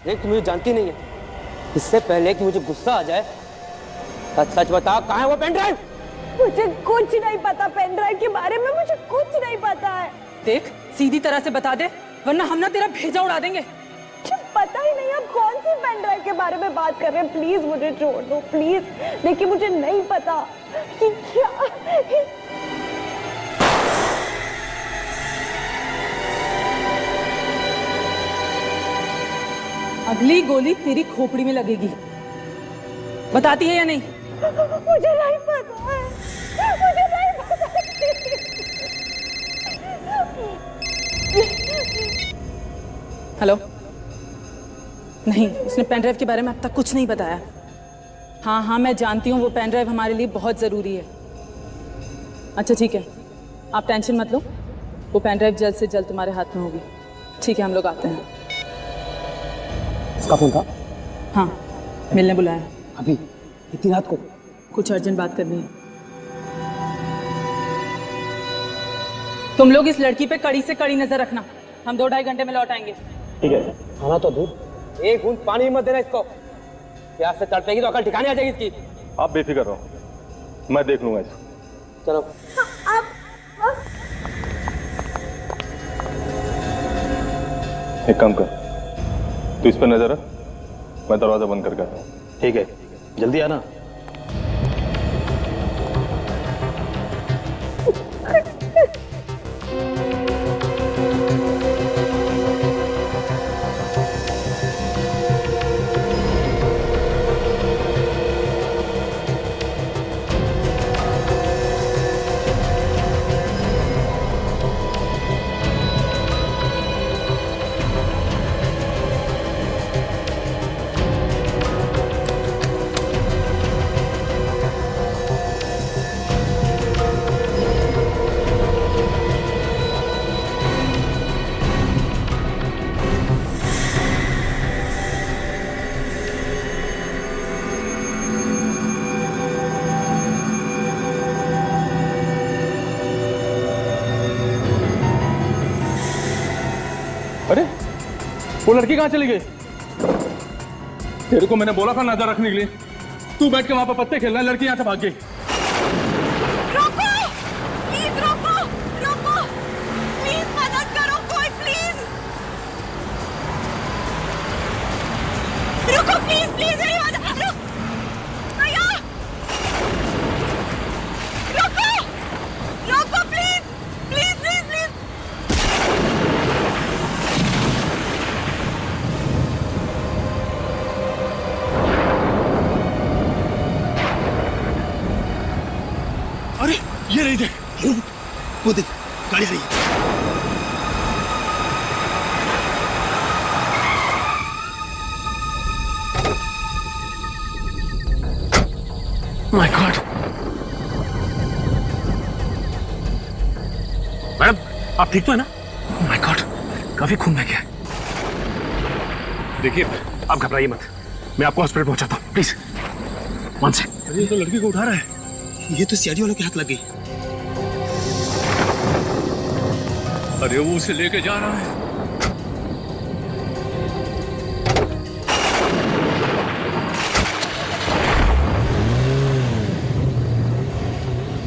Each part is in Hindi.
देख तू मुझे जानती नहीं है, इससे पहले कि मुझे गुस्सा आ जाए सच सच बता, कहाँ है वो पेन ड्राइव? मुझे कुछ नहीं पता पेन ड्राइव के बारे में, मुझे कुछ नहीं पता है। देख सीधी तरह से बता दे, वरना हम ना तेरा भेजा उड़ा देंगे। मुझे पता ही नहीं आप कौन सी पेन ड्राइव के बारे में बात कर रहे हैं। प्लीज मुझे छोड़ दो प्लीज। देखिए मुझे नहीं पता कि क्या। अगली गोली तेरी खोपड़ी में लगेगी। बताती है या नहीं? मुझे नहीं पता है, मुझे नहीं पता। हेलो? नहीं, उसने पेन ड्राइव के बारे में अब तक कुछ नहीं बताया। हाँ मैं जानती हूँ वो पेन ड्राइव हमारे लिए बहुत ज़रूरी है। अच्छा ठीक है, आप टेंशन मत लो, वो पेन ड्राइव जल्द से जल्द तुम्हारे हाथ में होगी। ठीक है, हम लोग आते हैं। इसका फोन था? हाँ, मिलने बुलाया। अभी इतनी रात को? कुछ अर्जेंट बात करनी है। तुम लोग इस लड़की पे कड़ी से कड़ी नजर रखना, हम 2-2.5 घंटे में लौट आएंगे। ठीक है। खाना तो दूर, एक बूंद पानी मत देना इसको, प्यास से तड़पेगी तो अकल ठिकाने आ जाएगी इसकी। आप बेफिक्र रहो, मैं देख लूंगा इसको। चलो। एक काम कर, तू इस पर नजर रख, मैं दरवाजा बंद करके आता हूँ। ठीक है, जल्दी आना। अरे वो लड़की कहाँ चली गई? तेरे को मैंने बोला था नजर रखने के लिए, तू बैठ के वहां पर पत्ते खेल रहा है, लड़की यहाँ से भाग गई। रोको, प्लीज रोको, रोको, प्लीज मदद करो कोई, प्लीज रुको, प्लीज प्लीज मेरी मदद, भैया रोको, रोको प्लीज प्लीज प्लीज प्लीज। अरे ये नहीं थे, वो देख गाड़ी आ रही है। माय गॉड, मैडम आप ठीक तो है ना? माय गॉड, काफी खून बह गया है। देखिए आप घबराइए मत, मैं आपको हॉस्पिटल पहुंचाता हूँ, प्लीज। वन से ये तो लड़की को उठा रहा है, ये तो सीआईडी वालों के हाथ लग गई। अरे वो उसे लेके जा रहा है।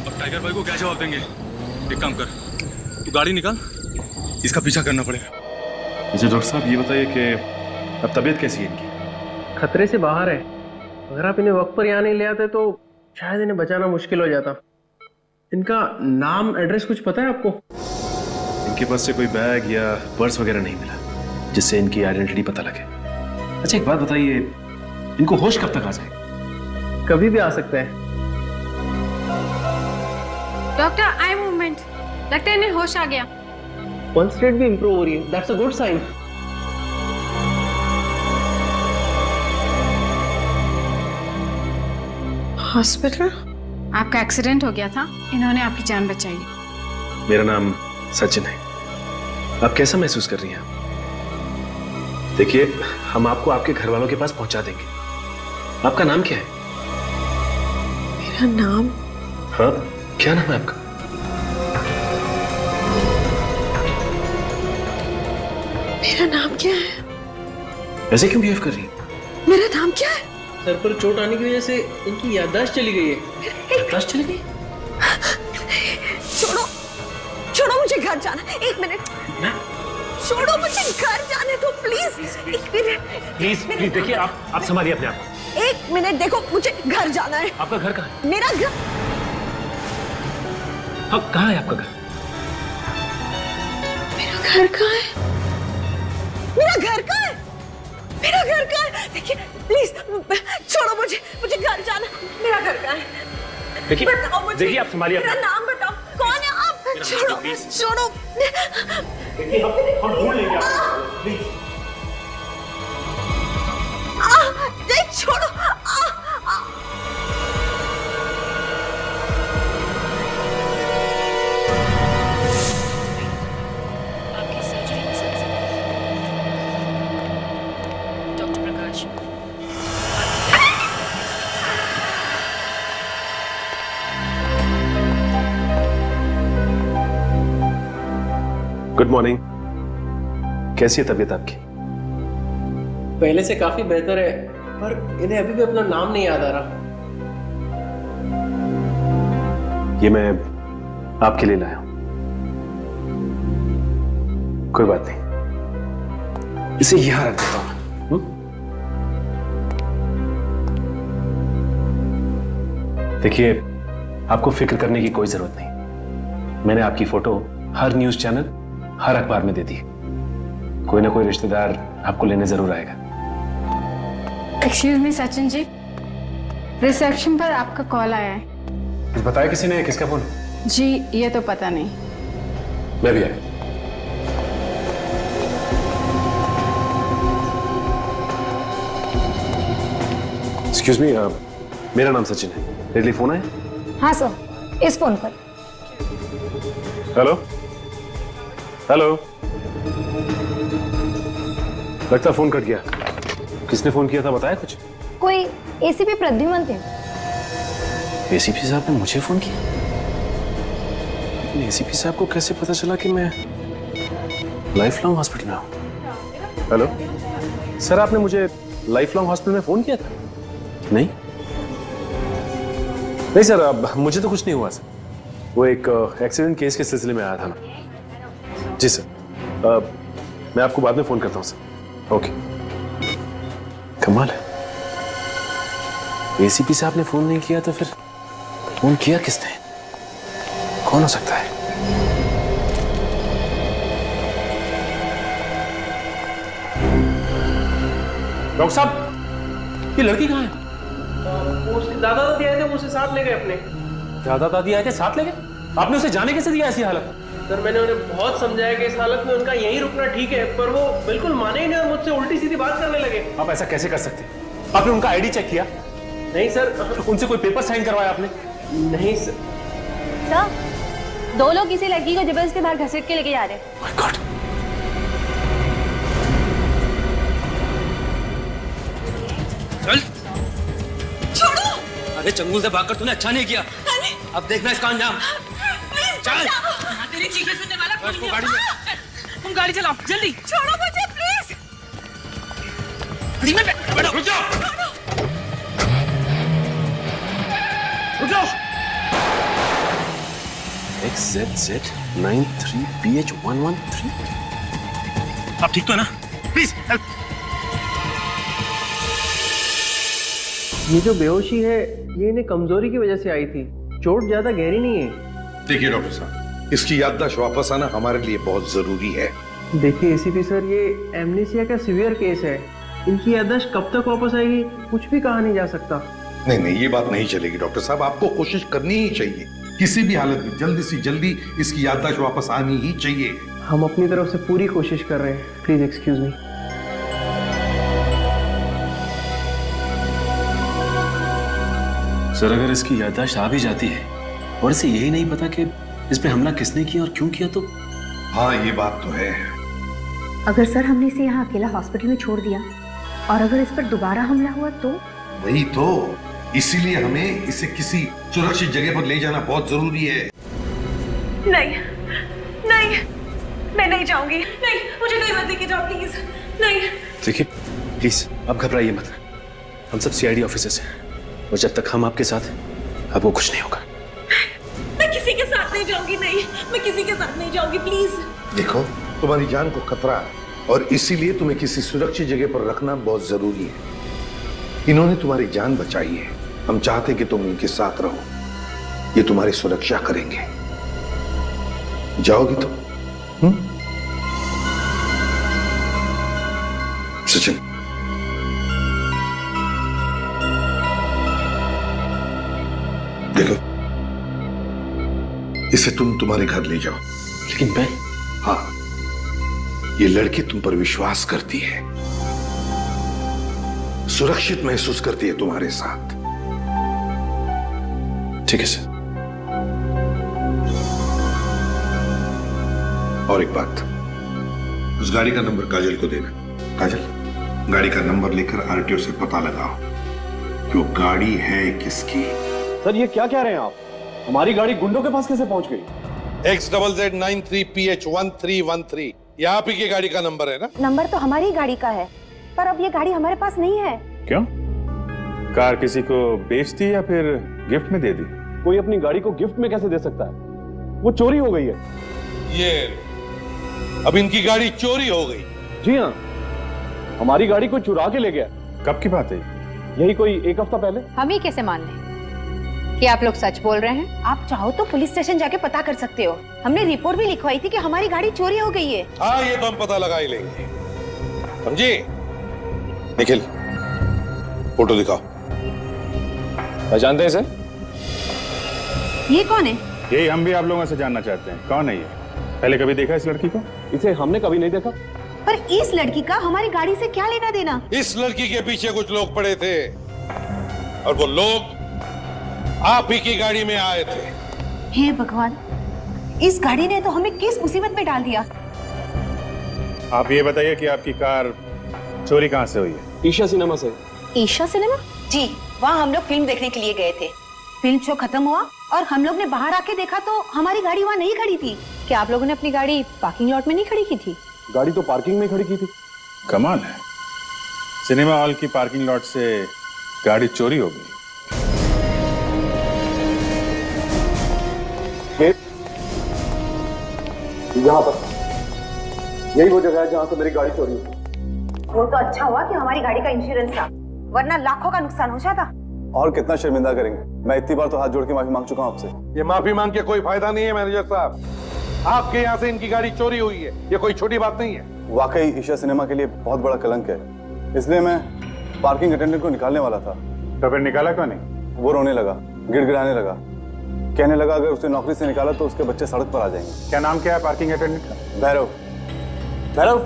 अब टाइगर भाई को क्या जवाब देंगे? एक काम कर, तू गाड़ी निकाल, इसका पीछा करना पड़ेगा। अच्छा डॉक्टर साहब ये बताइए कि अब तबीयत कैसी है इनकी? खतरे से बाहर है, अगर आप इन्हें वक्त पर यहाँ नहीं ले आते तो शायद इन्हें बचाना मुश्किल हो जाता। इनका नाम एड्रेस कुछ पता है आपको? इनके पास से कोई बैग या पर्स वगैरह नहीं मिला जिससे इनकी आइडेंटिटी पता लगे। अच्छा एक बात बताइए, इनको होश कब तक आ जाए? कभी भी आ सकता है। डॉक्टर आई मूवमेंट, लगता है इन्हें होश आ गया। पल्स रेट भी इंप्रूव हो रही है, that's a good sign. Hospital? आपका एक्सीडेंट हो गया था, इन्होंने आपकी जान बचाई। मेरा नाम सचिन है। आप कैसा महसूस कर रही हैं? देखिए हम आपको आपके घर वालों के पास पहुंचा देंगे। आपका नाम क्या है? मेरा नाम? हाँ क्या नाम है आपका? मेरा नाम क्या है? ऐसे क्यों बिहेव कर रही है? मेरा नाम क्या है? सर पर चोट आने की वजह से इनकी याददाश्त चली गई है। याददाश्त चली गई? छोड़ो छोड़ो, मुझे घर जाना। एक मिनट, छोड़ो, मुझे घर जाने दो प्लीज। एक मिनट प्लीज प्लीज देखिए, आप संभालिए अपने आप को। एक मिनट, देखो मुझे घर जाना है। आपका घर कहाँ है? मेरा घर, हाँ कहाँ है आपका घर? मेरा घर कहाँ है? मेरा घर कहाँ है? मेरा घर कहाँ है? देखिए प्लीज छोड़ो, मुझे घर जाना। मेरा घर कहाँ है? देखिए बताओ मुझे। देखिए, आप संभालिए मेरा नाम बताओ, कौन है आप? छोड़ो छोड़ो। देखिए हम ढूंढ लेंगे आपको, प्लीज। नहीं छोड़ो। डॉक्टर प्रकाश, गुड मॉर्निंग। कैसी है तबीयत आपकी? पहले से काफी बेहतर है, पर इन्हें अभी भी अपना नाम नहीं याद आ रहा। ये मैं आपके लिए लाया हूं। कोई बात नहीं, इसे यहां रख देता हूं। देखिए, आपको फिक्र करने की कोई जरूरत नहीं। मैंने आपकी फोटो हर न्यूज चैनल, हर अखबार में दे दी। कोई ना कोई रिश्तेदार आपको लेने जरूर आएगा। Excuse me Sachin ji, reception पर आपका कॉल आया है। कुछ बताया किसी ने? किसका फोन? जी ये तो पता नहीं। मैं भी आया। एक्सक्यूज मी, मेरा नाम सचिन है। मेरे लिए फोन है? हाँ सर, इस फोन पर। हेलो हेलो, लगता फोन कट गया। किसने फोन किया था, बताया कुछ? कोई एसीपी प्रद्युमन थे। एसीपी साहब ने मुझे फोन किया? लेकिन एसीपी साहब को कैसे पता चला कि मैं लाइफ लॉन्ग हॉस्पिटल में हूं? हेलो सर, आपने मुझे लाइफ लॉन्ग हॉस्पिटल में फोन किया था? नहीं नहीं सर, अब मुझे तो कुछ नहीं हुआ सर। वो एक एक्सीडेंट केस के सिलसिले में आया था ना। जी सर, मैं आपको बाद में फोन करता हूं सर। ओके। कमाल है, एसीपी साहब ने फोन नहीं किया तो फिर फोन किया किसने? कौन हो सकता है? डॉक्टर साहब, ये लड़की कहाँ है? उसके दादा दादी आए थे, वो उसे साथ ले गए अपने। दादा दादी आए थे, साथ ले गए? आपने उसे जाने कैसे दिया ऐसी हालत? सर मैंने उन्हें बहुत समझाया कि इस हालत में उनका यहीं रुकना ठीक है, पर वो बिल्कुल माने ही नहीं और मुझसे उल्टी सीधी बात करने लगे। आप ऐसा कैसे कर सकते हैं? आपने उनका आईडी चेक किया? नहीं सर। उनसे कोई पेपर साइन करवाया आपने? नहीं सर। सर, दो लोग किसी लड़की को जबरदस्ती बाहर घसीट के लेके जा रहे हैं। My God. चल छोड़ो। अरे चंगुल से भागकर तूने अच्छा नहीं किया। अब देखना इसका अंजाम। चल। तेरी चीखें सुनने वाला कोई नहीं गाड़ी में। तुम गाड़ी चलाओ जल्दी। छोड़ो मुझे प्लीज। गाड़ी में बैठो। रुक जाओ। रुक जाओ। XZZ93PH113। आप ठीक तो है ना? Please help. ये जो बेहोशी है, ये इन्हें कमजोरी की वजह से आई थी। चोट ज्यादा गहरी नहीं है। देखिए डॉक्टर साहब, इसकी याददाश्त वापस आना हमारे लिए बहुत जरूरी है। देखिए एसीपी सर, ये एमनेसिया का सीवियर केस है। इनकी याददाश्त कब तक वापस आएगी कुछ भी कहा नहीं जा सकता। नहीं नहीं, ये बात नहीं चलेगी डॉक्टर साहब। आपको कोशिश करनी ही चाहिए, किसी भी हालत में जल्दी से जल्दी इसकी याददाश्त वापस आनी ही चाहिए। हम अपनी तरफ से पूरी कोशिश कर रहे हैं। Please excuse me. सर, अगर इसकी याददाश्त आ भी जाती है और इसे यही नहीं पता कि इस पे हमला किसने किया और क्यों किया, तो हाँ ये बात तो है। अगर सर हमने इसे यहाँ अकेला हॉस्पिटल में छोड़ दिया और अगर इस पर दोबारा हमला हुआ तो? वही तो, इसीलिए हमें इसे किसी सुरक्षित जगह पर ले जाना बहुत जरूरी है। नहीं नहीं, मैं नहीं जाऊंगी। नहीं, मुझे कोई मत लेके जाओ प्लीज। नहीं। देखिए, प्लीज आप घबराइए मत। हम सब सीआईडी ऑफिसर्स हैं और जब तक हम आपके साथ हैं आपको कुछ नहीं होगा। मैं किसी के साथ नहीं जाऊंगी, नहीं, मैं किसी के साथ नहीं जाऊंगी, प्लीज। देखो, तुम्हारी जान को खतरा है और इसीलिए तुम्हें किसी सुरक्षित जगह पर रखना बहुत जरूरी है। इन्होंने तुम्हारी जान बचाई है, हम चाहते कि तुम इनके साथ रहो। ये तुम्हारी सुरक्षा करेंगे। जाओगी तुम? सचिन, देखो, इसे तुम तुम्हारे घर ले जाओ। लेकिन मैं? हाँ, ये लड़की तुम पर विश्वास करती है, सुरक्षित महसूस करती है तुम्हारे साथ। ठीक है सर। और एक बात, उस गाड़ी का नंबर काजल को देना। काजल, गाड़ी का नंबर लेकर आरटीओ से पता लगाओ कि वो गाड़ी है किसकी। सर ये क्या कह रहे हैं आप? हमारी गाड़ी गुंडों के पास कैसे पहुंच गई? XZZ93PH1313 ये आप ही की गाड़ी का नंबर है ना? नंबर तो हमारी गाड़ी का है, पर अब ये गाड़ी हमारे पास नहीं है। क्यों? कार किसी को बेच दी या फिर गिफ्ट में दे दी? कोई अपनी गाड़ी को गिफ्ट में कैसे दे सकता है? वो चोरी हो गई है। ये अब इनकी गाड़ी चोरी हो गई? जी हाँ, हमारी गाड़ी को चुरा के ले गया। कब की बात है? यही कोई 1 हफ्ता पहले। हम ही कैसे मान लें कि आप लोग सच बोल रहे हैं? आप चाहो तो पुलिस स्टेशन जाके पता कर सकते हो। हमने रिपोर्ट भी लिखवाई थी कि हमारी गाड़ी चोरी हो गई है। हाँ, ये तो हम पता लगा ही लेंगे, समझे? निखिल, फोटो दिखाओ। पहचानते हैं सर? ये कौन है? यही हम भी आप लोगों से जानना चाहते हैं, कौन है ये? पहले कभी देखा इस लड़की को? इसे हमने कभी नहीं देखा। पर इस लड़की का हमारी गाड़ी से क्या लेना देना? इस लड़की के पीछे कुछ लोग पड़े थे और वो लोग आप ही की गाड़ी में आए थे। हे भगवान, इस गाड़ी ने तो हमें किस मुसीबत में डाल दिया। आप ये बताइए कि आपकी कार चोरी कहाँ से हुई है? ईशा सिनेमा से। ईशा सिनेमा? जी, वहाँ हम लोग फिल्म देखने के लिए गए थे। फिल्म शो खत्म हुआ और हम लोग ने बाहर आके देखा तो हमारी गाड़ी वहाँ नहीं खड़ी थी। क्या आप लोगों ने अपनी गाड़ी पार्किंग लॉट में नहीं खड़ी की थी? गाड़ी तो पार्किंग में खड़ी की थी। कमाल है, सिनेमा हॉल की पार्किंग लॉट से गाड़ी चोरी हो गई। यहाँ पर यही वो जगह है जहाँ से मेरी गाड़ी चोरी हुई। वो तो अच्छा हुआ कि हमारी गाड़ी का इंश्योरेंस था, वरना लाखों का नुकसान हो जाता। और कितना शर्मिंदा करेंगे? मैं इतनी बार तो हाथ जोड़ के माफी मांग चुका हूँ आपसे। ये माफी मांग के कोई फायदा नहीं है मैनेजर साहब। आपके यहाँ से इनकी गाड़ी चोरी हुई है, ये कोई छोटी बात नहीं है। वाकई ईशा सिनेमा के लिए बहुत बड़ा कलंक है, इसलिए मैं पार्किंग अटेंडेंट को निकालने वाला था। तो फिर निकाला क्यों नहीं? वो रोने लगा, गिड़गिड़ाने लगा, कहने लगा अगर उसे नौकरी से निकाला तो उसके बच्चे सड़क पर आ जाएंगे। क्या नाम क्या है पार्किंग अटेंडेंट का? भैरव। भैरव,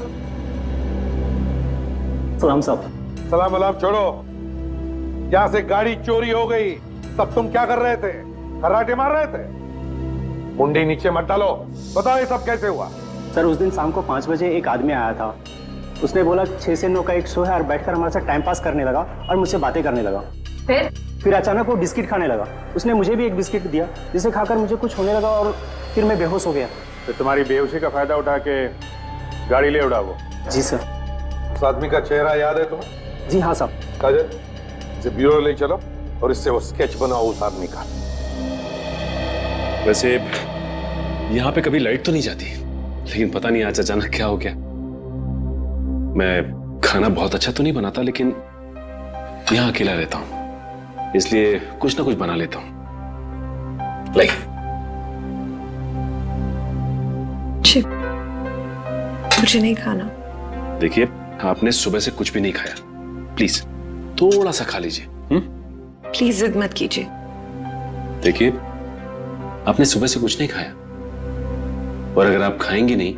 सलाम साहब। सलाम वलाम छोड़ो, यहाँ से गाड़ी चोरी हो गई, तब तुम क्या कर रहे थे? खर्राटे मार रहे थे? मुंडी नीचे मत डालो, बताओ ये सब कैसे हुआ? सर उस दिन शाम को 5 बजे एक आदमी आया था। उसने बोला 6 से 9 का एक शो है और बैठकर हमारे साथ टाइम पास करने लगा और मुझसे बातें करने लगा। फिर अचानक वो बिस्किट खाने लगा। उसने मुझे भी एक बिस्किट दिया जिसे खाकर मुझे कुछ होने लगा और फिर मैं बेहोश हो गया। तो तुम्हारी बेहोशी का फायदा उठा के गाड़ी ले उड़ा वो? जी सर। उस आदमी का चेहरा याद है तुम्हें? जी हाँ साहब। काजल, इसे ब्यूरो ले चलो और इससे वो स्केच बनाओ उस आदमी का। वैसे यहाँ पे कभी लाइट तो नहीं जाती, लेकिन पता नहीं आज अचानक क्या हो गया। मैं खाना बहुत अच्छा तो नहीं बनाता, लेकिन यहाँ अकेला रहता हूँ, इसलिए कुछ ना कुछ बना लेता हूँ। लाइक मुझे नहीं खाना। देखिए, आपने सुबह से कुछ भी नहीं खाया, प्लीज थोड़ा सा खा लीजिए। प्लीज जिद मत कीजिए। देखिए, आपने सुबह से कुछ नहीं खाया, और अगर आप खाएंगी नहीं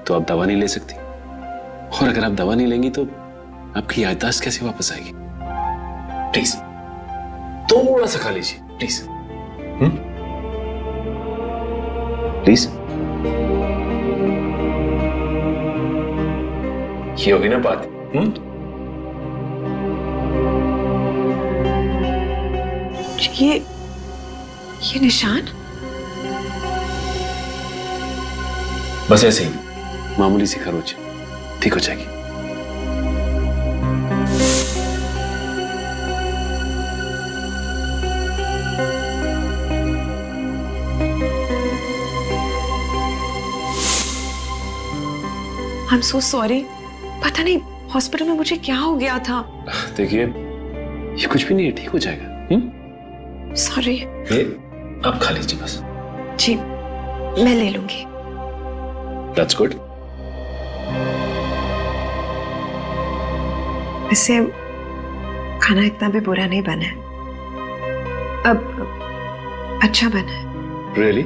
तो आप दवा नहीं ले सकती, और अगर आप दवा नहीं लेंगी तो आपकी याददाश्त कैसे वापस आएगी? प्लीज थोड़ा सा खा लीजिए, प्लीज। प्लीज। ये होगी ना बात? ये निशान? बस ऐसे ही मामूली सी खरोच, ठीक हो जाएगी। I am so sorry. पता नहीं हॉस्पिटल में मुझे क्या हो गया था। देखिए ये कुछ भी नहीं है, ठीक हो जाएगा। सॉरी। आप खा लीजिए बस। जी मैं ले लूंगी। That's good. वैसे खाना इतना भी बुरा नहीं बना है, अब अच्छा बना है। रियली?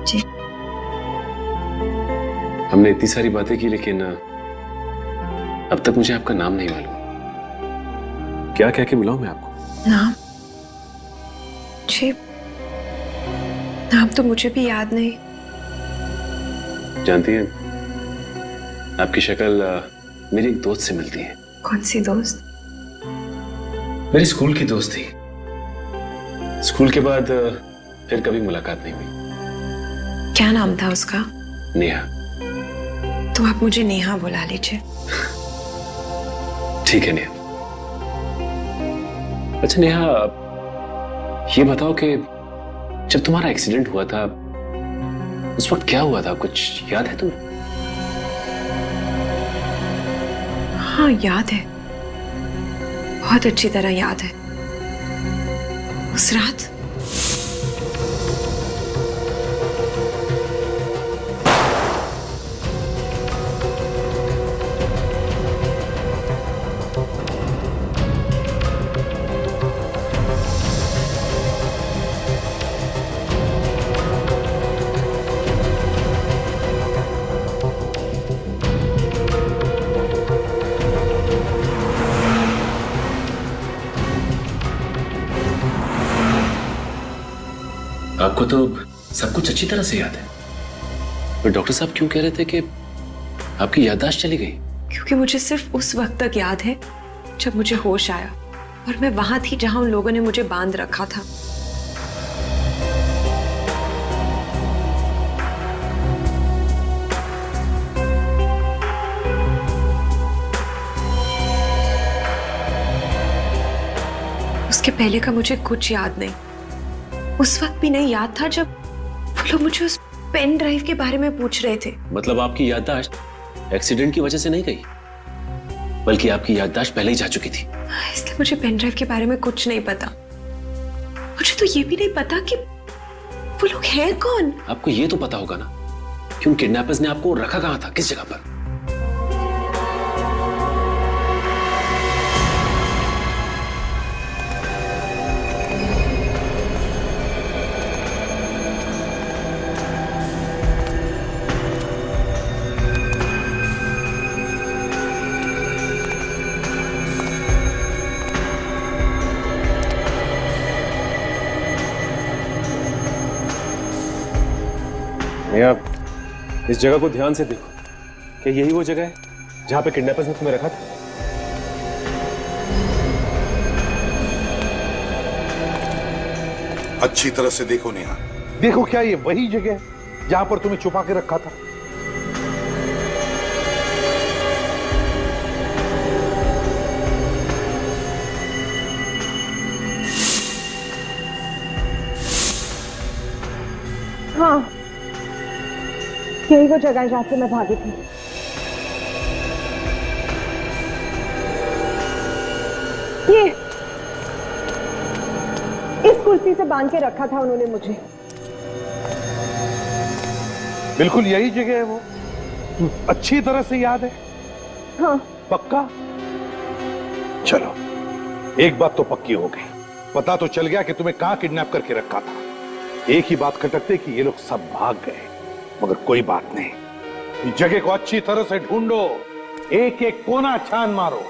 जी। हमने इतनी सारी बातें की लेकिन अब तक मुझे आपका नाम नहीं मालूम। क्या कह के बुलाऊं मैं आपको? नाम? जी नाम तो मुझे भी याद नहीं। जानती हैं आपकी शक्ल मेरी एक दोस्त से मिलती है। कौन सी दोस्त? मेरी स्कूल की दोस्त थी। स्कूल के बाद फिर कभी मुलाकात नहीं हुई। क्या नाम था उसका? नेहा। तो आप मुझे नेहा बुला लीजिए। ठीक है नेहा। अच्छा नेहा, ये बताओ कि जब तुम्हारा एक्सीडेंट हुआ था उस वक्त क्या हुआ था, कुछ याद है तुम्हें? हाँ याद है, बहुत अच्छी तरह याद है। उस रात आपको तो सब कुछ अच्छी तरह से याद है, पर डॉक्टर साहब क्यों कह रहे थे कि आपकी याददाश्त चली गई? क्योंकि मुझे सिर्फ उस वक्त तक याद है जब मुझे होश आया और मैं वहां थी जहां उन लोगों ने मुझे बांध रखा था। उसके पहले का मुझे कुछ याद नहीं। उस वक्त भी नहीं याद था जब वो लोग मुझे उस पेन ड्राइव के बारे में पूछ रहे थे। मतलब आपकी याददाश्त एक्सीडेंट की वजह से नहीं गई, बल्कि आपकी याददाश्त पहले ही जा चुकी थी। इसलिए मुझे पेन ड्राइव के बारे में कुछ नहीं पता। मुझे तो ये भी नहीं पता कि वो लोग हैं कौन। आपको ये तो पता होगा ना कि उन किडनैपर्स ने आपको रखा कहां था, किस जगह पर? आप इस जगह को ध्यान से देखो कि यही वो जगह है जहां पे किडनैपर्स ने तुम्हें रखा था। अच्छी तरह से देखो नेहा, देखो क्या ये वही जगह है जहां पर तुम्हें छुपा के रखा था? हाँ यही वो जगह है जहां से मैं भागी थी। ये इस कुर्सी से बांध के रखा था उन्होंने मुझे। बिल्कुल यही जगह है वो, अच्छी तरह से याद है? हाँ। पक्का? चलो एक बात तो पक्की हो गई, पता तो चल गया कि तुम्हें कहां किडनैप करके रखा था। एक ही बात खटकते कि ये लोग सब भाग गए, मगर कोई बात नहीं, इस जगह को अच्छी तरह से ढूंढो, एक एक कोना छान मारो,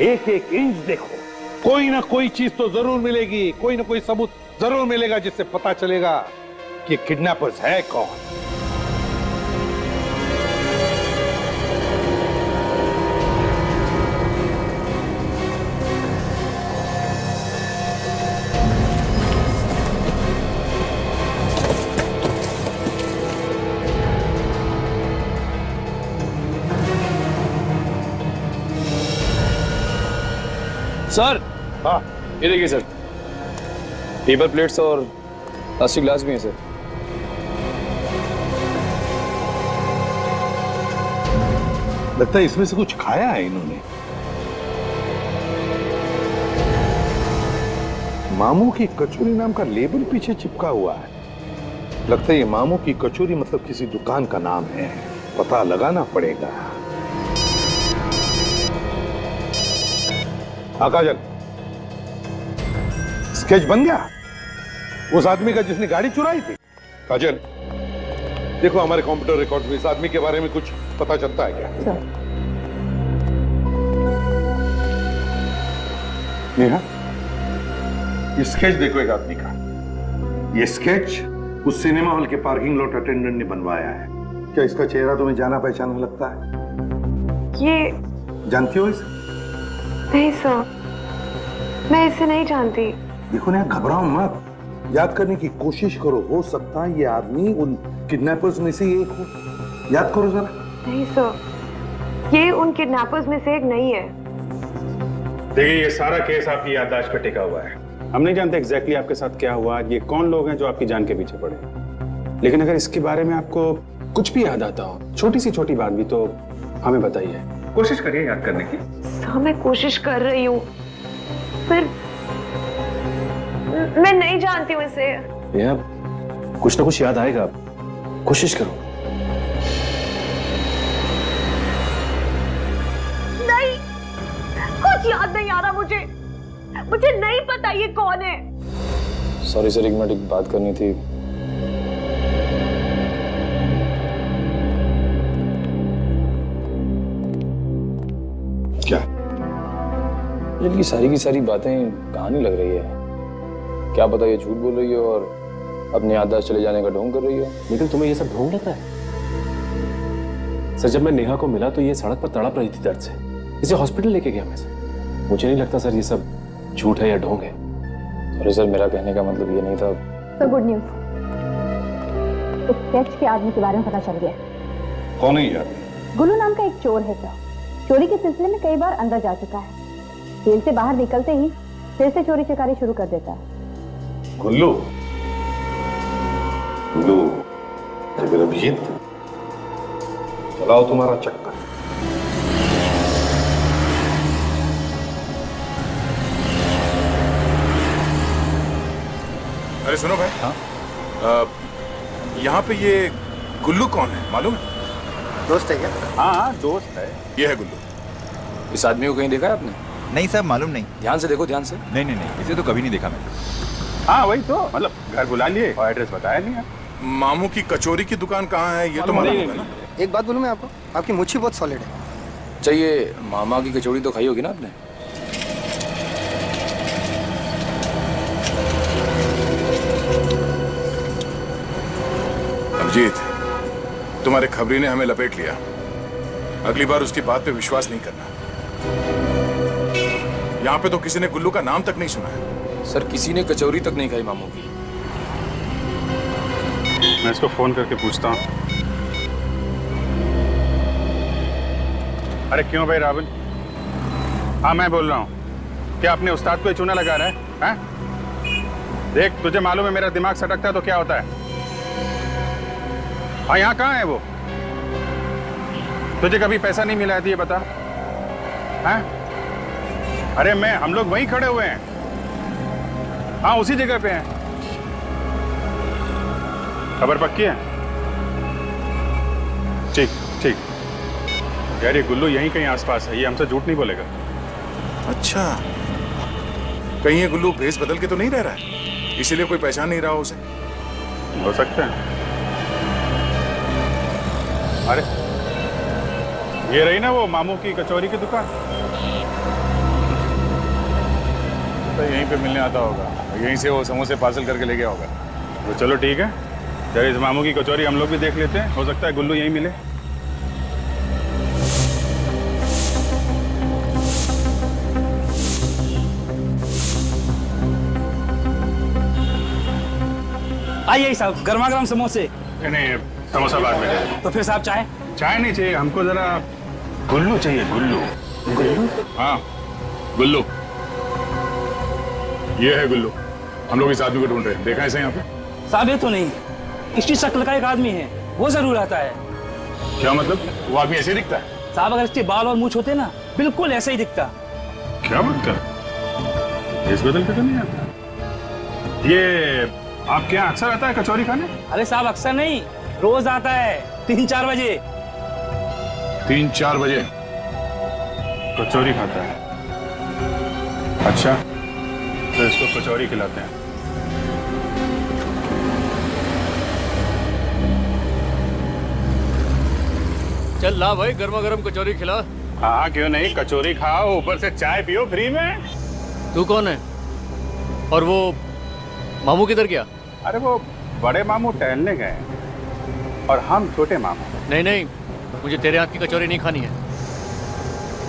एक एक इंच देखो, कोई ना कोई चीज तो जरूर मिलेगी, कोई ना कोई सबूत जरूर मिलेगा जिससे पता चलेगा कि किडनैपर्स है कौन। सर हाँ ये देखिए सर, टेबल प्लेट्स और प्लास्टिक ग्लास भी हैं सर। लगता है इसमें से कुछ खाया है इन्होंने। मामू की कचौरी नाम का लेबल पीछे चिपका हुआ है। लगता है ये मामू की कचौरी मतलब किसी दुकान का नाम है। पता लगाना पड़ेगा। काजल, स्केच बन गया उस आदमी का जिसने गाड़ी चुराई थी? काजल, देखो हमारे कंप्यूटर रिकॉर्ड में इस आदमी के बारे में कुछ पता चलता है क्या? सर। नेहा, ये स्केच देखो एक आदमी का। ये स्केच उस सिनेमा हॉल के पार्किंग लॉट अटेंडेंट ने बनवाया है। क्या इसका चेहरा तुम्हें जाना पहचाना लगता है? ये जानती हो इसे? नहीं सर, मैं इसे नहीं जानती। देखो ना, घबराओ मत, याद करने की कोशिश करो। हो सकता है ये आदमी उन किडनैपर्स में से एक हो। याद करो जरा। नहीं सर, ये उन किडनैपर्स में से एक नहीं है। देखिए, ये सारा केस आपकी याददाश्त पे टिका हुआ है। हम नहीं जानते एग्जैक्टली आपके साथ क्या हुआ, ये कौन लोग हैं जो आपकी जान के पीछे पड़े। लेकिन अगर इसके बारे में आपको कुछ भी याद आता हो, छोटी सी छोटी बात भी, तो हमें बताइए। कोशिश करिए याद करने की। सर, मैं कोशिश कर रही हूँ, पर मैं नहीं जानती हूँ इसे। यार, कुछ ना कुछ याद आएगा, कोशिश करो। नहीं, कुछ याद नहीं आ रहा मुझे। मुझे नहीं पता ये कौन है। सॉरी सर, एक मिनट, एक बात करनी थी। क्या? ये सारी की सारी बातें कहानी लग रही है। क्या पता ये झूठ बोल रही हो और अपने याददाश्त चले जाने का ढोंग कर रही हो। लेकिन तुम्हें ये सब ढोंग लगता है? सर, जब मैं नेहा को मिला तो ये सड़क पर तड़प रही थी दर्द से। इसे हॉस्पिटल लेके गया मैं सर। मुझे नहीं लगता सर ये सब झूठ है या ढोंग है। अरे सर, मेरा कहने का मतलब ये नहीं था। तो गुड न्यूज, इस स्केच के आदमी के बारे में पता चल गया। कौन है ये आदमी? गुल्लू नाम का एक चोर है सर। चोरी के सिलसिले में कई बार अंदर जा चुका है। जेल से बाहर निकलते ही फिर से चोरी चकारी शुरू कर देता है। गुल्लू? गुल्लू, फिर अभिजीत, चलाओ तुम्हारा चक्कर। अरे सुनो भाई। हाँ? यहाँ पे ये गुल्लू कौन है मालूम है? दोस्त है क्या? हाँ, दोस्त है। ये है गुल्लू। इस आदमी को कहीं देखा है आपने? नहीं सर, मालूम नहीं। ध्यान से देखो, ध्यान से। नहीं नहीं नहीं, इसे तो कभी नहीं देखा मैंने। हाँ वही तो, मतलब घर बुला लिए और एड्रेस बताया नहीं है। मामू की कचौरी की दुकान कहाँ है ये तो मालूम होगा ना? एक बात बोलूं मैं आपको, आपकी मुच्छी बहुत सॉलिड है। चाहिए, मामा की कचौड़ी तो खाई होगी ना आपने? अभिजीत, तुम्हारे खबरी ने हमें लपेट लिया। अगली बार उसकी बात पे विश्वास नहीं करना। यहाँ पे तो किसी ने गुल्लू का नाम तक नहीं सुना है। सर, किसी ने कचौरी तक नहीं खाई मामू की। मैं इसको फोन करके पूछता हूँ। अरे क्यों भाई रावण? हाँ मैं बोल रहा हूँ। क्या अपने उस्ताद को ही चूना लगा रहा है? हैं? देख, तुझे मालूम है मेरा दिमाग सटकता है तो क्या होता है। हाँ, यहाँ कहाँ है वो? तुझे कभी पैसा नहीं मिला है ये बता। हैं? अरे हम लोग वहीं खड़े हुए हैं। हाँ, उसी जगह पे हैं। खबर पक्की है? ठीक ठीक। यार, ये गुल्लू यहीं कहीं आसपास है, ये हमसे झूठ नहीं बोलेगा। अच्छा, कहीं ये गुल्लू भेस बदल के तो नहीं रह रहा है, इसीलिए कोई पहचान नहीं रहा उसे? हो सकता है। अरे ये रही ना वो मामू की कचौरी की दुकान। तो यहीं पे मिलने आता होगा, यहीं से वो समोसे पार्सल करके ले गया होगा। तो चलो ठीक है, जरा इस मामू की कचौरी हम लोग भी देख लेते हैं, हो सकता है गुल्लू यहीं मिले। आइए साहब, गर्मा गर्म समोसे। नहीं, समोसा बाद में। तो फिर साहब चाय? चाय नहीं चाहिए हमको, जरा गुल्लू चाहिए। गुल्लू? गुल्लू? हाँ, गुल्लू। ये है गुल्लू। हम लोग इस आदमी को ढूंढ रहे हैं, देखा है इसे यहाँ पे? साहब ये तो नहीं, इसकी शक्ल का एक आदमी है, वो जरूर आता है। क्या मतलब? वो आदमी ऐसे दिखता है? साहब अगर इसके बाल और मूछ होते ना बिल्कुल ऐसे ही दिखता। क्या बात कर, इस बदल के तो नहीं आता। ये आपके यहाँ अक्सर आता है कचौरी खाने? अरे साहब अक्सर नहीं, रोज आता है 3-4 बजे। 3-4 बजे कचौरी खाता है? अच्छा, तो इसको कचौरी खिलाते हैं। चल ला भाई, गर्मा गर्म कचौरी खिला। हाँ क्यों नहीं, कचौरी खाओ, ऊपर से चाय पियो फ्री में। तू कौन है और वो मामू किधर गया? अरे वो बड़े मामू टहलने गए हैं और हम छोटे मामू। नहीं नहीं, मुझे तेरे हाथ की कचौरी नहीं खानी है।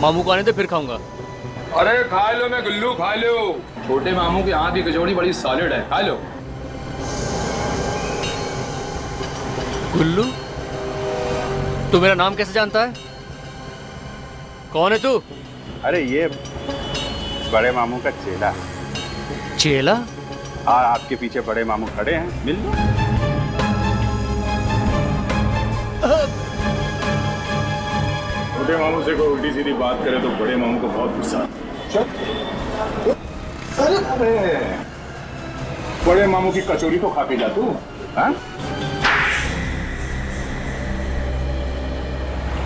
मामू को आने दे फिर खाऊंगा। अरे खा लो, मैं गुल्लू खा लो। छोटे मामू के हाथ की कचौड़ी बड़ी सॉलिड है, खा लो। गुल्लू, तू मेरा नाम कैसे जानता है? कौन है तू? अरे ये बड़े मामू का चेला। चेला? और आपके पीछे बड़े मामू खड़े हैं, मिल लो। छोटे मामू से कोई उल्टी सीधी बात करे तो बड़े मामू को बहुत गुस्सा। अरे बड़े मामू की कचौरी तो खा के जा तू। हाँ?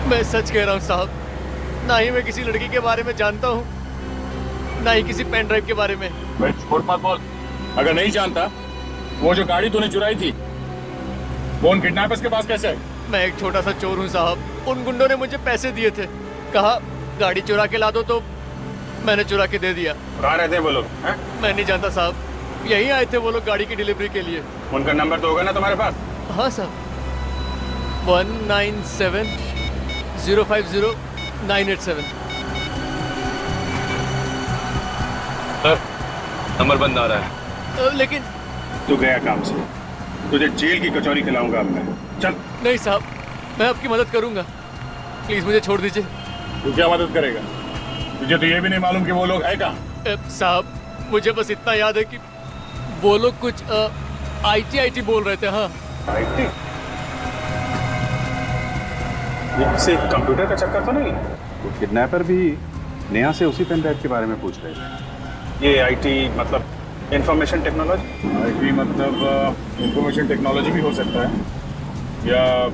मैं सच कह रहा हूँ साहब, ना ही मैं किसी लड़की के बारे में जानता हूँ, ना ही किसी पेन ड्राइव के बारे में। मैं झूठ मत बोल। अगर नहीं जानता, वो जो गाड़ी तूने चुराई थी वो उन किडनैपर्स के पास कैसे है? मैं एक छोटा सा चोर हूँ साहब। उन गुंडों ने मुझे पैसे दिए थे, कहा गाड़ी चुरा के ला दो, तो मैंने चुरा के दे दिया। कहाँ रहते हैं वो लोग? मैं नहीं जानता साहब, यहीं आए थे वो लोग गाड़ी की डिलीवरी के लिए। उनका नंबर तो होगा ना तुम्हारे पास? हाँ साहब, 1970509887। नंबर बंद आ रहा है। लेकिन तू गया काम से, तुझे जेल की कचौरी खिलाऊंगा अब मैं। चल। नहीं साहब, मैं आपकी मदद करूंगा, प्लीज मुझे छोड़ दीजिए। तू क्या मदद करेगा? तुझे तो ये भी नहीं मालूम कि वो लोग है कहाँ? साहब मुझे बस इतना याद है कि वो लोग कुछ IT बोल रहे थे। हाँ IT? ये किसी कंप्यूटर का चक्कर तो नहीं? वो किडनैपर भी नेहा से उसी पेन ड्राइव के बारे में पूछ रहे थे। ये IT मतलब इंफॉर्मेशन टेक्नोलॉजी? IT मतलब इंफॉर्मेशन टेक्नोलॉजी भी हो सकता है, या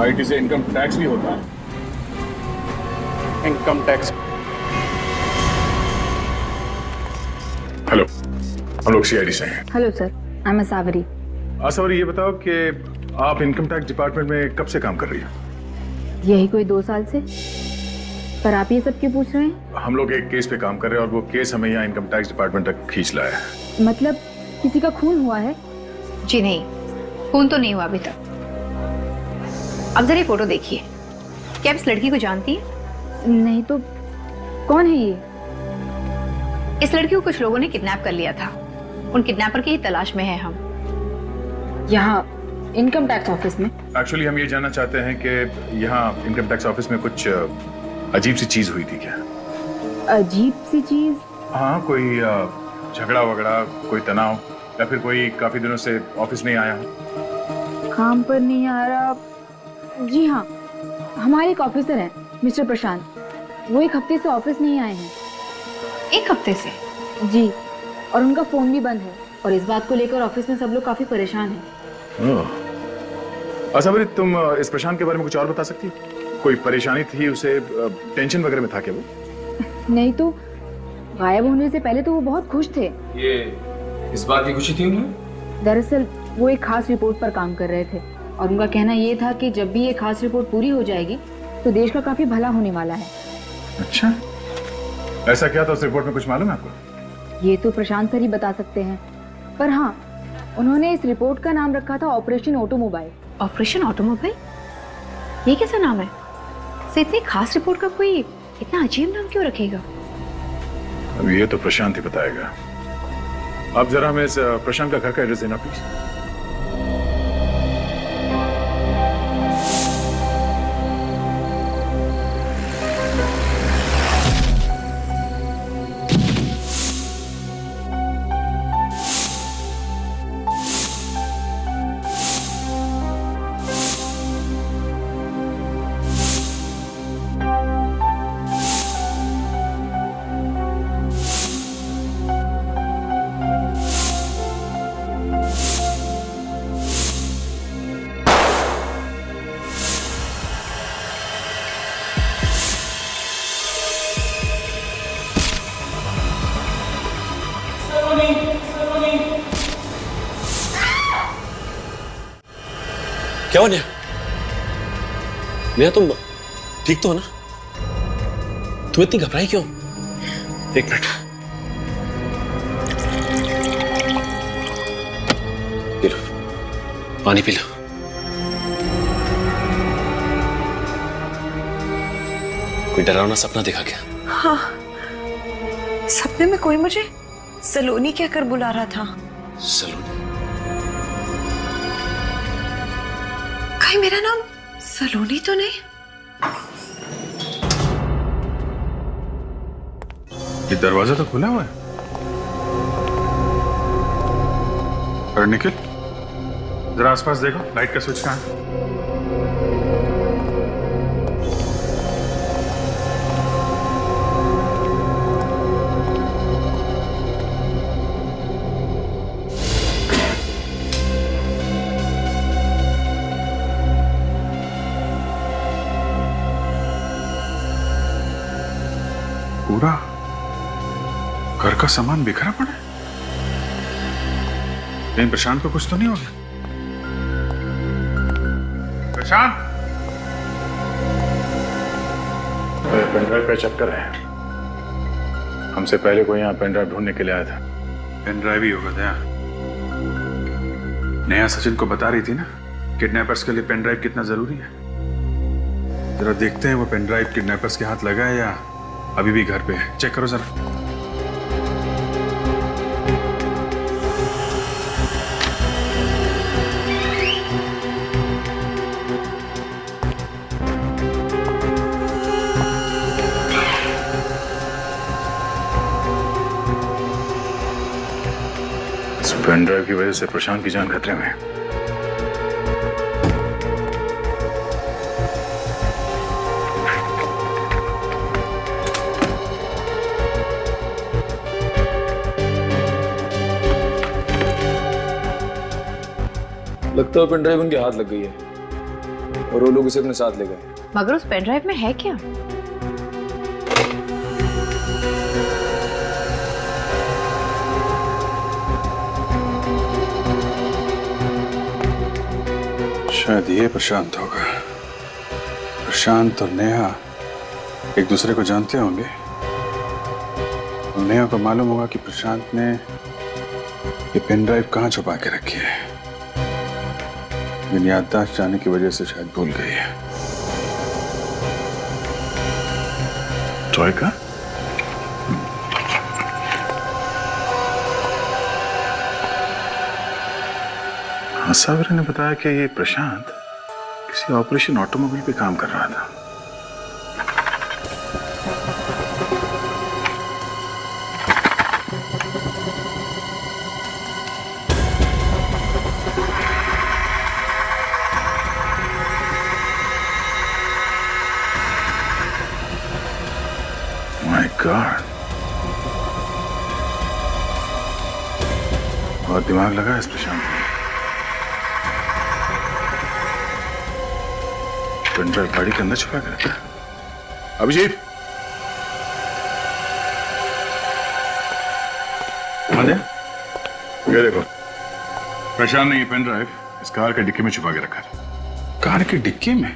IT से इनकम टैक्स भी होता है। Income tax. हेलो, हम लोग CID से हैं। हेलो सर, आई एम सावरी। सावरी, ये बताओ कि आप इनकम टैक्स डिपार्टमेंट में कब से काम कर रही हैं? यही कोई 2 साल से। पर आप ये सब क्यों पूछ रहे हैं? हम लोग एक केस पे काम कर रहे हैं और वो केस हमें यहाँ इनकम टैक्स डिपार्टमेंट तक खींच लाया है। मतलब किसी का खून हुआ है? जी नहीं, खून तो नहीं हुआ अभी तक। अब जरा ये फोटो देखिए, क्या आप इस लड़की को जानती हैं? नहीं तो कौन है ये? इस लड़की को कुछ लोगों ने किडनैप कर लिया था। उन किडनैपर की ही तलाश में है हम। यहाँ इनकम टैक्स ऑफिस में? एक्चुअली हम ये जानना चाहते हैं कि यहाँ इनकम टैक्स ऑफिस में कुछ अजीब सी चीज हुई थी क्या? अजीब सी चीज? हाँ, कोई झगड़ा वगड़ा, कोई तनाव, या फिर कोई काफी दिनों से ऑफिस नहीं आया? काम पर नहीं आ रहा? जी हाँ, हमारे एक ऑफिसर हैं मिस्टर प्रशांत, वो 1 हफ्ते से ऑफिस नहीं आए हैं। 1 हफ्ते से? जी, और उनका फोन भी बंद है, और इस बात को लेकर ऑफिस में सब लोग काफी परेशान हैं। अच्छा भाई, तुम इस प्रशांत के बारे में कुछ और बता सकती हो? कोई परेशानी थी उसे, टेंशन वगैरह में था क्या वो? नहीं तो गायब होने से पहले तो वो बहुत खुश थे। ये इस बात की खुशी थी उन्हें? दरअसल वो एक खास रिपोर्ट पर काम कर रहे थे, और उनका कहना ये था कि जब भी ये खास रिपोर्ट पूरी हो जाएगी तो देश का काफी भला होने वाला है। अच्छा, ऐसा क्या था उस रिपोर्ट में, कुछ मालूम है आपको? ये तो प्रशांत सर ही बता सकते हैं, पर हाँ, उन्होंने इस रिपोर्ट का नाम रखा था ऑपरेशन ऑटोमोबाइल। Operation automobile? ये कैसा नाम है? से इतनी खास रिपोर्ट का कोई इतना अजीब नाम क्यों रखेगा? अब ये तो प्रशांत ही बताएगा। आप जरा हमें इस प्रशांत का घर का एड्रेस देना प्लीज। क्या हो नेहा? नेहा तुम ठीक तो हो ना? तुम इतनी घबराई क्यों? एक मिनट। पी लो, पानी पी लो। कोई डरावना सपना देखा क्या? हाँ, सपने में कोई मुझे सलोनी कहकर बुला रहा था। सलोनी? कहीं मेरा नाम सलोनी तो नहीं? ये दरवाजा तो खुला हुआ है। और निखिल, जरा आसपास देखो, लाइट का स्विच कहाँ है? पूरा घर का सामान बिखरा पड़ा है। कहीं प्रशांत को कुछ तो नहीं हो गया? प्रशांत, पेनड्राइव पे चक्कर है। हमसे पहले कोई यहाँ पेनड्राइव ढूंढने के लिए आया था। पेनड्राइव ही होगा दया। नेहा सचिन को बता रही थी ना किडनैपर्स के लिए पेनड्राइव कितना जरूरी है। जरा देखते हैं वो पेनड्राइव किडनैपर्स के हाथ लगा है या अभी भी घर पे है। चेक करो जरा। इस पेनड्राइव की वजह से प्रशांत की जान खतरे में है। लगता है पेनड्राइव उनके हाथ लग गई है और वो लोग इसे अपने साथ ले गए। मगर उस पेनड्राइव में है क्या? शायद ये प्रशांत होगा। प्रशांत और नेहा एक दूसरे को जानते होंगे और नेहा को मालूम होगा कि प्रशांत ने ये पेनड्राइव कहाँ छुपा के रखी है। लेकिन याददाश्त जाने की वजह से शायद भूल गई है। ट्राई का? हाँ, साविर ने बताया कि ये प्रशांत किसी ऑपरेशन ऑटोमोबाइल पे काम कर रहा था। माय गॉड, बहुत दिमाग लगा इस प्रशांत ने। पेनड्राइव गाड़ी के अंदर छुपा के रखा है। अभिजीत, ये देखो, प्रशांत ने ये पेनड्राइव इस कार के डिक्की में छुपा के रखा है। कार की डिक्की में?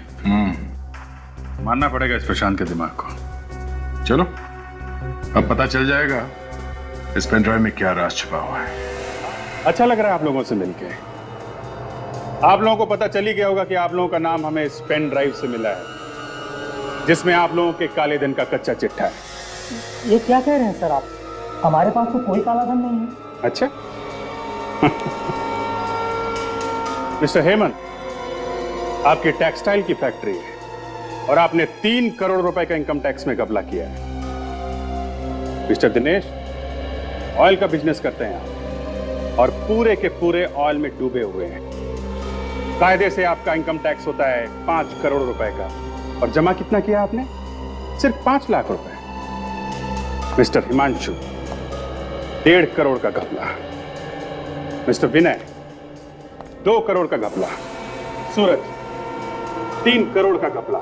मानना पड़ेगा इस प्रशांत के दिमाग को। चलो, अब पता चल जाएगा इस पेनड्राइव में क्या राज छुपा हुआ है। अच्छा लग रहा है आप लोगों से मिलके। आप लोगों को पता चल ही गया होगा कि आप लोगों का नाम हमें इस पेन ड्राइव से मिला है जिसमें आप लोगों के काले धन का कच्चा चिट्ठा है। ये क्या कह रहे हैं सर आप? हमारे पास तो कोई काला धन नहीं है। अच्छा। मिस्टर हेमंत, आपकी टेक्सटाइल की फैक्ट्री है और आपने 3 करोड़ रुपए का इनकम टैक्स में घपला किया है। मिस्टर दिनेश, ऑयल का बिजनेस करते हैं आप और पूरे के पूरे ऑयल में डूबे हुए हैं। कायदे से आपका इनकम टैक्स होता है 5 करोड़ रुपए का और जमा कितना किया आपने? सिर्फ 5 लाख रुपए। मिस्टर हिमांशु, 1.5 करोड़ का घपला। मिस्टर विनय, 2 करोड़ का घपला। सूरज, 3 करोड़ का घपला।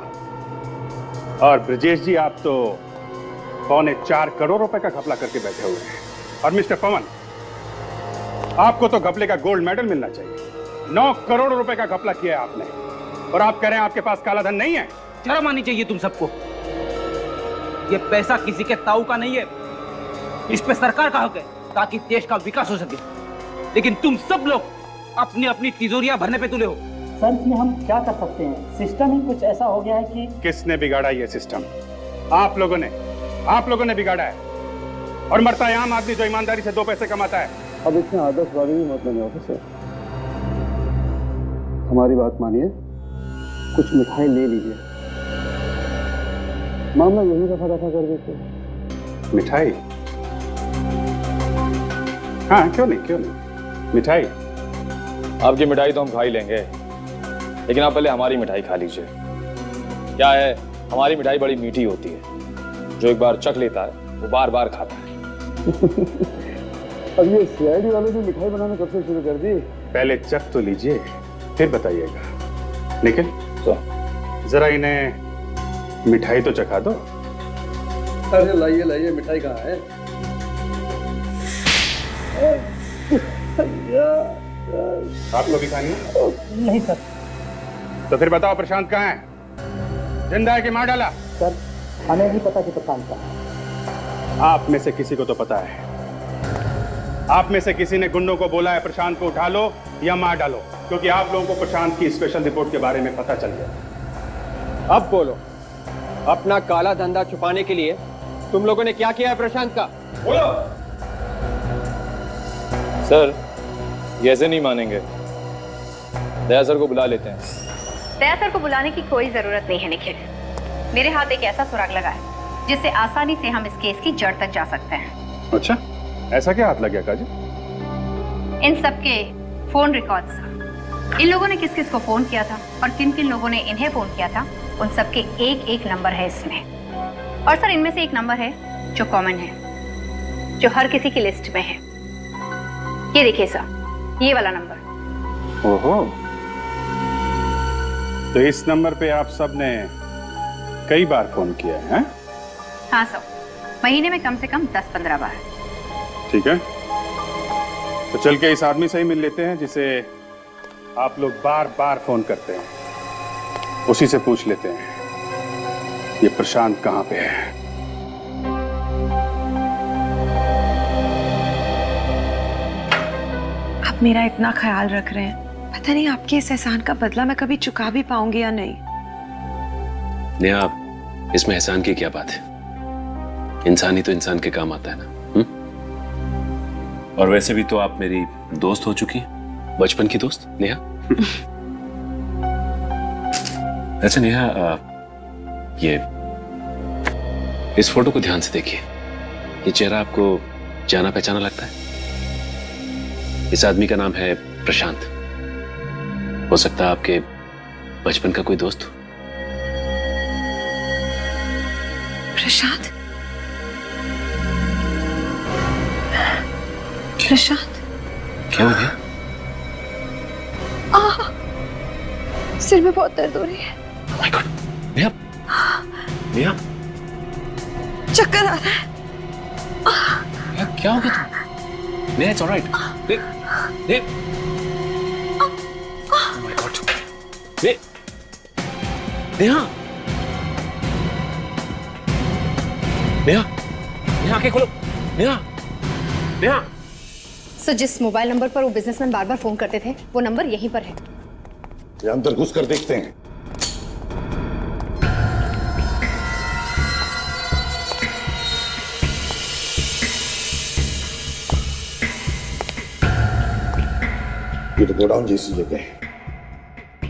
और ब्रजेश जी, आप तो 3.25 करोड़ रुपए का घपला करके बैठे हुए हैं। और मिस्टर पवन, आपको तो घपले का गोल्ड मेडल मिलना चाहिए। 9 करोड़ रुपए का घपला किया है आपने। और आप कह रहे हैं आपके पास काला धन नहीं है। शर्म आनी चाहिए तुम सबको। ये पैसा किसी के ताऊ का नहीं है, इस पे सरकार का हक है ताकि देश का विकास हो सके। लेकिन तुम सब लोग अपनी अपनी तिजोरियां भरने पे तुले हो। सर इसमें हम क्या कर सकते हैं? सिस्टम ही कुछ ऐसा हो गया है कि किसने बिगाड़ा ये सिस्टम? आप लोगों ने बिगाड़ा है। और मरता है आम आदमी जो ईमानदारी से 2 पैसे कमाता है। अब इसमें आदर्शवादी भी मत बने ऑफिसर, हमारी बात मानिए, कुछ मिठाई ले लीजिए, मामला यही रफा कर देते। मिठाई? हाँ, क्यों नहीं मिठाई। आपकी मिठाई तो हम खा ही लेंगे, लेकिन आप पहले हमारी मिठाई खा लीजिए। क्या है, हमारी मिठाई बड़ी मीठी होती है, जो एक बार चख लेता है वो बार बार खाता है। अब ये सीआईडी वालों ने मिठाई बनाना कब से शुरू कर दी? पहले चख तो लीजिए, फिर बताइएगा। निखिल, जरा इन्हें मिठाई तो चखा दो। अरे लाइए मिठाई कहाँ है? आपको भी खानी है? नहीं सर। तो फिर बताओ प्रशांत कहाँ है? जिंदा है कि मार डाला? सर हमें नहीं पता कि प्रशांत कहाँ है। आप में से किसी को तो पता है। आप में से किसी ने गुंडों को बोला है प्रशांत को उठा लो या मार डालो, क्योंकि आप लोगों को प्रशांत की स्पेशल रिपोर्ट के बारे में पता चल गया। अब बोलो, अपना काला धंधा छुपाने के लिए तुम लोगों ने क्या किया है प्रशांत का? बोलो। सर ये ऐसे नहीं मानेंगे, दया सर को बुला लेते हैं। दया सर को बुलाने की कोई जरूरत नहीं है निखिल। मेरे हाथ एक ऐसा सुराग लगा है जिससे आसानी से हम इस केस की जड़ तक जा सकते हैं। अच्छा, ऐसा क्या हाथ लग गया काजी? इन सबके फोन रिकॉर्ड्स, इन लोगों ने किस किस को फोन किया था और किन किन लोगों ने इन्हें फोन किया था, उन सबके एक एक नंबर है इसमें। और सर इनमें से एक नंबर है जो कॉमन है, जो हर किसी की लिस्ट में है। ये देखिए सर, ये वाला नंबर। ओहो, तो इस नंबर पे आप सब ने कई बार फोन किया है? हाँ सर, महीने में कम से कम 10-15 बार। ठीक है, तो चल के इस आदमी से ही मिल लेते हैं जिसे आप लोग बार बार फोन करते हैं। उसी से पूछ लेते हैं ये प्रशांत कहाँ पे है। आप मेरा इतना ख्याल रख रहे हैं, पता नहीं आपके इस एहसान का बदला मैं कभी चुका भी पाऊंगी या नहीं। नेहा, इसमें एहसान की क्या बात है? इंसान ही तो इंसान के काम आता है ना। और वैसे भी तो आप मेरी दोस्त हो चुकी, बचपन की दोस्त नेहा। अच्छा नेहा, ये इस फोटो को ध्यान से देखिए। ये चेहरा आपको जाना पहचाना लगता है? इस आदमी का नाम है प्रशांत। हो सकता है आपके बचपन का कोई दोस्त हो। प्रशांत? प्रशांत? क्या हो गया? सिर में बहुत दर्द हो रही है। Oh my God, Neha, Neha, चक्कर आ रहा है। नेहा क्या हो गया तुम? Neha, it's all right. Oh my God, Neha, Neha, Neha आंखें खोलो, नेहा, नेहा। सो जिस मोबाइल नंबर पर वो बिजनेसमैन बार बार फोन करते थे, वो नंबर यहीं पर है। ये अंदर घुस कर देखते हैं। ये तो गोडाउन जैसी जगह है,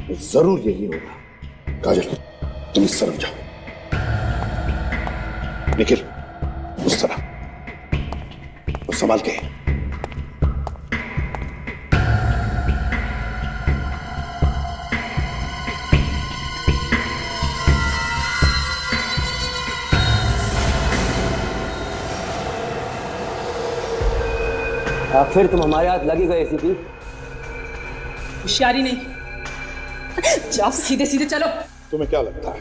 तो जरूर यही होगा। काजल, तुम इस तरफ जाओ। निखिल, उस तरफ, और संभाल के। फिर तुम हमारे हाथ लगी गए एसीपी। होशियारी नहीं, जाओ सीधे सीधे चलो। तुम्हें क्या लगता है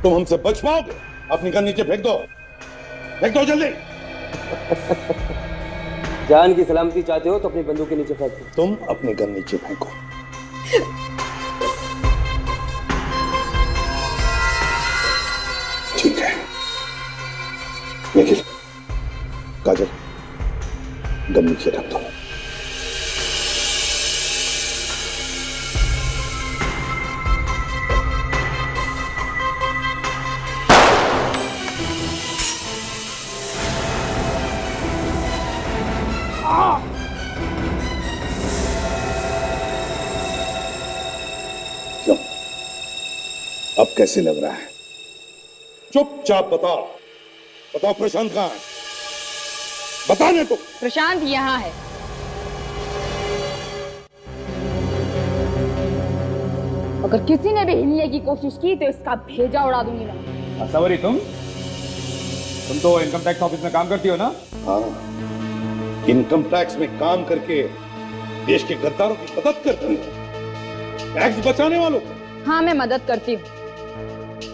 तुम हमसे बच पाओगे? अपनी गन नीचे फेंक दो, फेंक दो जल्दी। जान की सलामती चाहते हो तो अपनी बंदूक के नीचे फेंक दो। तुम अपनी गन नीचे फेंको। निखिल, काजल, गन नीचे रख दो। अब कैसे लग रहा है? चुपचाप बताओ, बताओ प्रशांत कहाँ है? बताने तो। प्रशांत यहाँ है। अगर किसी ने भी हिलने की कोशिश की तो इसका भेजा उड़ा दूंगी मैं। सवरी, तुम तो इनकम टैक्स ऑफिस में काम करती हो ना? हाँ, इनकम टैक्स में काम करके देश के गद्दारों की मदद करती हो, टैक्स बचाने वालों को। हाँ, मैं मदद करती हूँ।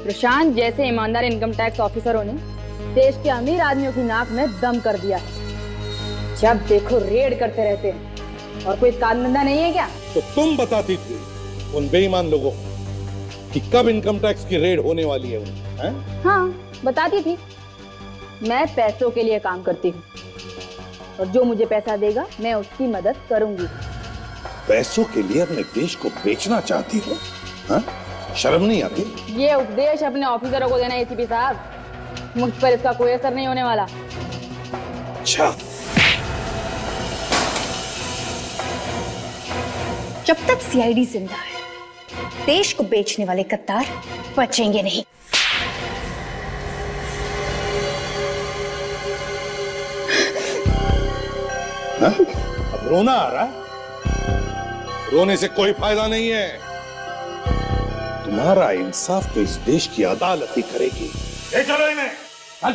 प्रशांत जैसे ईमानदार इनकम टैक्स ऑफिसरों ने देश के अमीर आदमियों की नाक में दम कर दिया है। जब देखो रेड करते रहते हैं, और कोई काम धंधा नहीं है क्या? तो तुम बताती थी उन बेईमान लोगों को कि कब इनकम टैक्स की रेड होने वाली है उन्हें? हाँ, बताती थी। मैं पैसों के लिए काम करती हूँ, और जो मुझे पैसा देगा मैं उसकी मदद करूंगी। पैसों के लिए अपने देश को बेचना चाहती हो? हाँ? शर्म नहीं आती? ये उपदेश अपने ऑफिसरों को देना एसीपी साहब, मुझ पर इसका कोई असर नहीं होने वाला। अच्छा, जब तक सीआईडी जिंदा है, देश को बेचने वाले गद्दार बचेंगे नहीं। हाँ? अब रोना आ रहा है? रोने से कोई फायदा नहीं है। तुम्हारा इंसाफ तो इस देश की अदालत ही करेगी। ले चलो इन्हें। चल।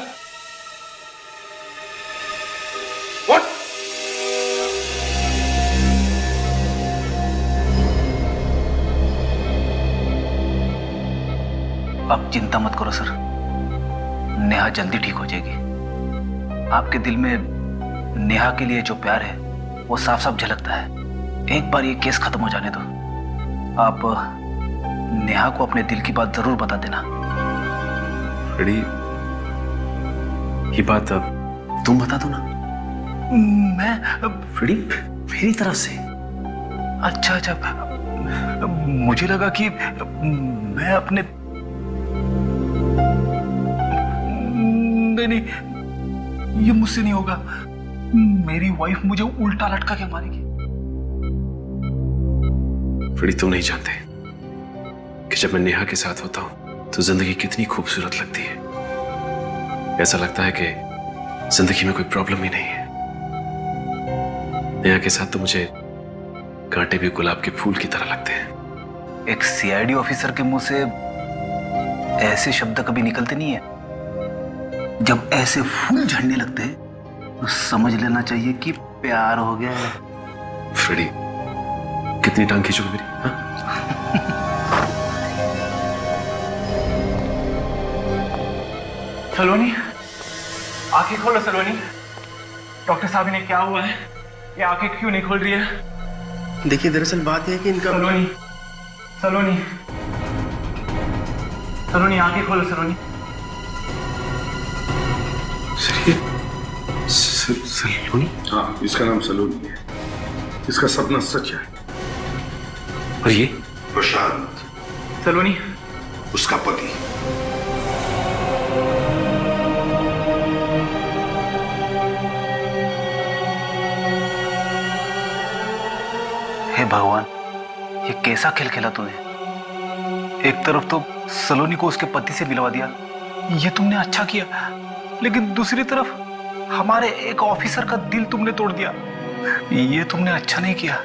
आप चिंता मत करो सर, नेहा जल्दी ठीक हो जाएगी। आपके दिल में नेहा के लिए जो प्यार है वो साफ साफ झलकता है। एक बार ये केस खत्म हो जाने दो। आप नेहा को अपने दिल की बात जरूर बता देना। फ्रेडी, ये बात अब तुम बता दो ना। मैं फ्रेडी, मेरी तरफ से। अच्छा अच्छा, मुझे लगा कि मैं अपने नहीं, ये मुझसे नहीं होगा। मेरी वाइफ मुझे उल्टा लटका के मारेगी। फ्रेडी, तुम नहीं जानते कि जब मैं नेहा के साथ होता हूं तो जिंदगी कितनी खूबसूरत लगती है। ऐसा लगता है कि जिंदगी में कोई प्रॉब्लम ही नहीं है। नेहा के साथ तो मुझे कांटे भी गुलाब के फूल की तरह लगते हैं। एक सीआईडी ऑफिसर के मुंह से ऐसे शब्द कभी निकलते नहीं है। जब ऐसे फूल झड़ने लगते हैं तो समझ लेना चाहिए कि प्यार हो गया है। फ्रेडी, कितनी टांग खींचोगे मेरी? हाँ? सलोनी, आंखें खोलो सलोनी। डॉक्टर साहब, इन्हें क्या हुआ है? ये आंखें क्यों नहीं खोल रही है? देखिए, दरअसल बात यह है कि इनका सलोनी, सलोनी, सलोनी, आंखें खोलो सलोनी। सलोनी? हाँ, इसका नाम सलोनी है। इसका सपना सच है। और ये? प्रशांत। सलोनी, उसका पति। हे भगवान, ये कैसा खेल खेला तूने? एक तरफ तो सलोनी को उसके पति से मिलवा दिया, ये तुमने अच्छा किया, लेकिन दूसरी तरफ हमारे एक ऑफिसर का दिल तुमने तोड़ दिया, ये तुमने अच्छा नहीं किया।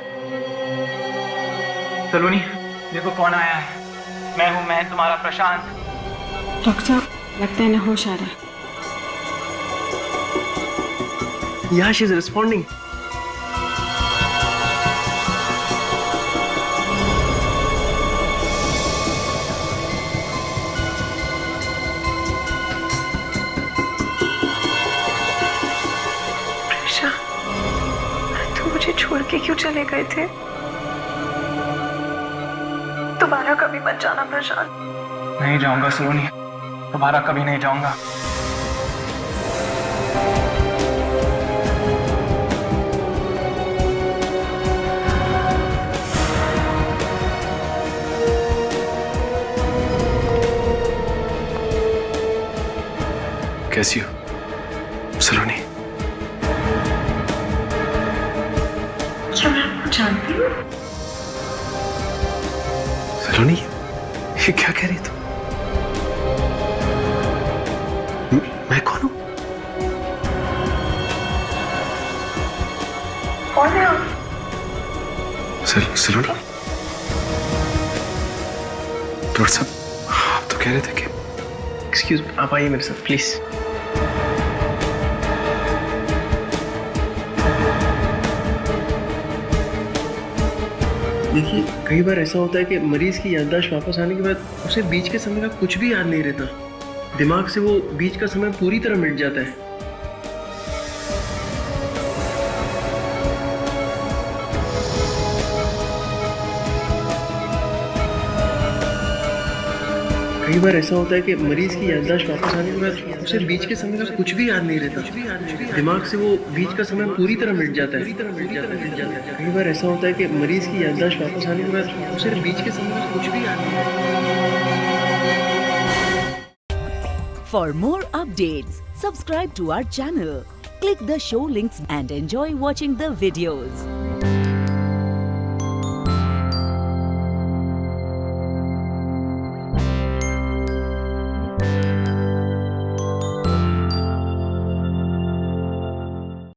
सलोनी, देखो कौन आया है। मैं तुम्हारा प्रशांत। डॉक्टर साहब, लगता है इन्हें होश आ रहा है। Yeah, she's responding. मुझे छोड़ के क्यों चले गए थे? दोबारा कभी मत जाना प्रशांत। नहीं जाऊंगा सलोनी, दोबारा कभी नहीं जाऊंगा। कैसी हो सलोनी? क्या मैं आपको जानती हूँ? सलोनी, ये क्या कह रही तू? मैं कौन हूँ? कौन है आप? सलोनी, डॉक्टर साहब आप तो कह रहे थे कि एक्सक्यूज मी, आप आइए मेरे साथ प्लीज। देखिए, कई बार ऐसा होता है कि मरीज की याददाश्त वापस आने के बाद उसे बीच के समय का कुछ भी याद नहीं रहता। दिमाग से वो बीच का समय पूरी तरह मिट जाता है। कई बार ऐसा होता है कि मरीज की याददाश्त वापस आने के बाद उसे बीच के समय का कुछ भी याद नहीं रहता। दिमाग से वो बीच का समय पूरी तरह मिट जाता है। कई बार ऐसा होता है कि मरीज की याददाश्त वापस आने के बाद उसे बीच के समय का कुछ भी याद नहीं रहता। For more updates, subscribe to our channel, click the show links and enjoy watching the videos.